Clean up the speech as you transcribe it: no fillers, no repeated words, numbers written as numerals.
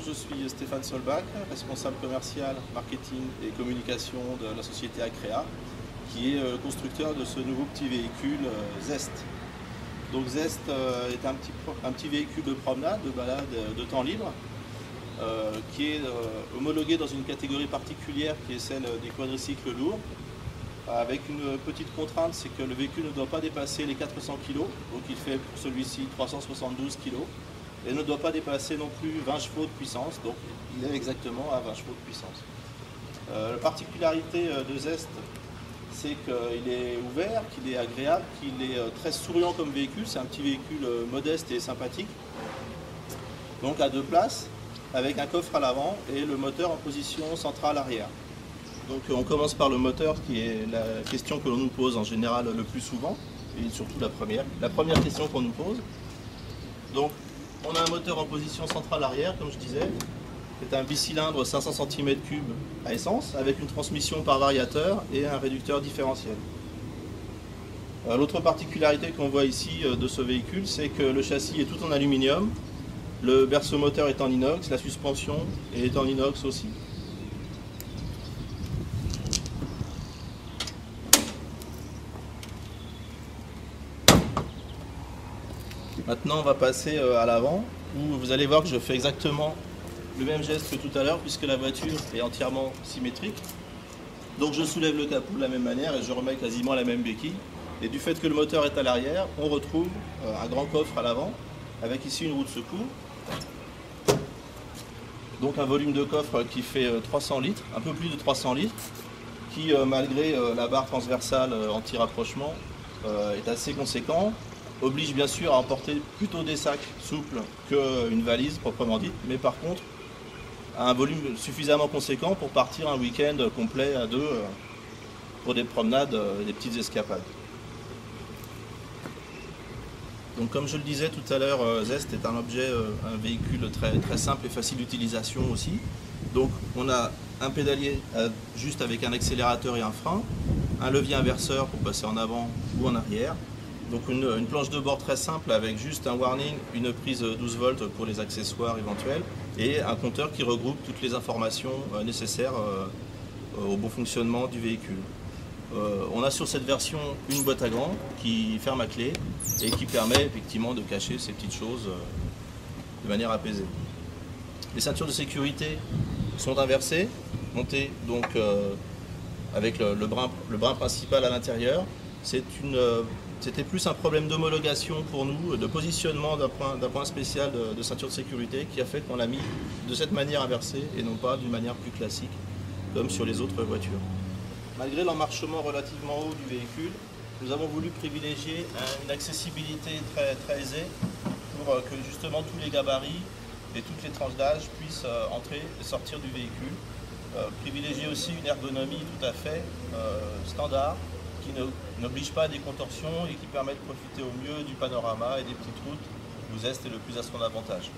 je suis Stéphane Solbach, responsable commercial, marketing et communication de la société Acrea, qui est constructeur de ce nouveau petit véhicule Zest. Donc Zest est un petit véhicule de promenade, de balade, de temps libre, qui est homologué dans une catégorie particulière qui est celle des quadricycles lourds, avec une petite contrainte, c'est que le véhicule ne doit pas dépasser les 400 kg, donc il fait pour celui-ci 372 kg, et ne doit pas dépasser non plus 20 chevaux de puissance, donc il est exactement à 20 chevaux de puissance. La particularité de Zest, c'est qu'il est ouvert, qu'il est agréable, qu'il est très souriant comme véhicule. C'est un petit véhicule modeste et sympathique, donc à 2 places, avec un coffre à l'avant et le moteur en position centrale arrière. Donc on commence par le moteur, qui est la question que l'on nous pose en général le plus souvent, et surtout la première question qu'on nous pose. Donc on a un moteur en position centrale arrière, comme je disais. C'est un bicylindre 500 cm3 à essence, avec une transmission par variateur et un réducteur différentiel. L'autre particularité qu'on voit ici de ce véhicule, c'est que le châssis est tout en aluminium, le berceau moteur est en inox, la suspension est en inox aussi. Maintenant on va passer à l'avant, où vous allez voir que je fais exactement le même geste que tout à l'heure, puisque la voiture est entièrement symétrique. Donc je soulève le capot de la même manière et je remets quasiment la même béquille. Et du fait que le moteur est à l'arrière, on retrouve un grand coffre à l'avant, avec ici une roue de secours. Donc un volume de coffre qui fait 300 litres, un peu plus de 300 litres, qui malgré la barre transversale anti-rapprochement est assez conséquent. Oblige bien sûr à emporter plutôt des sacs souples qu'une valise proprement dite, mais par contre à un volume suffisamment conséquent pour partir un week-end complet à 2 pour des promenades, des petites escapades. Donc comme je le disais tout à l'heure, Zest est un véhicule très simple et facile d'utilisation aussi. Donc on a un pédalier juste avec un accélérateur et un frein, un levier inverseur pour passer en avant ou en arrière. Donc une planche de bord très simple avec juste un warning, une prise 12 volts pour les accessoires éventuels et un compteur qui regroupe toutes les informations nécessaires au bon fonctionnement du véhicule. On a sur cette version une boîte à gants qui ferme à clé et qui permet effectivement de cacher ces petites choses de manière apaisée. Les ceintures de sécurité sont inversées, montées donc avec le brin principal à l'intérieur. C'était plus un problème d'homologation pour nous, de positionnement d'un point spécial de ceinture de sécurité qui a fait qu'on l'a mis de cette manière inversée et non pas d'une manière plus classique comme sur les autres voitures. Malgré l'emmarchement relativement haut du véhicule, nous avons voulu privilégier une accessibilité très aisée pour que justement tous les gabarits et toutes les tranches d'âge puissent entrer et sortir du véhicule. Privilégier aussi une ergonomie tout à fait standard, qui n'oblige pas à des contorsions et qui permet de profiter au mieux du panorama et des petites routes où Zest est le plus à son avantage.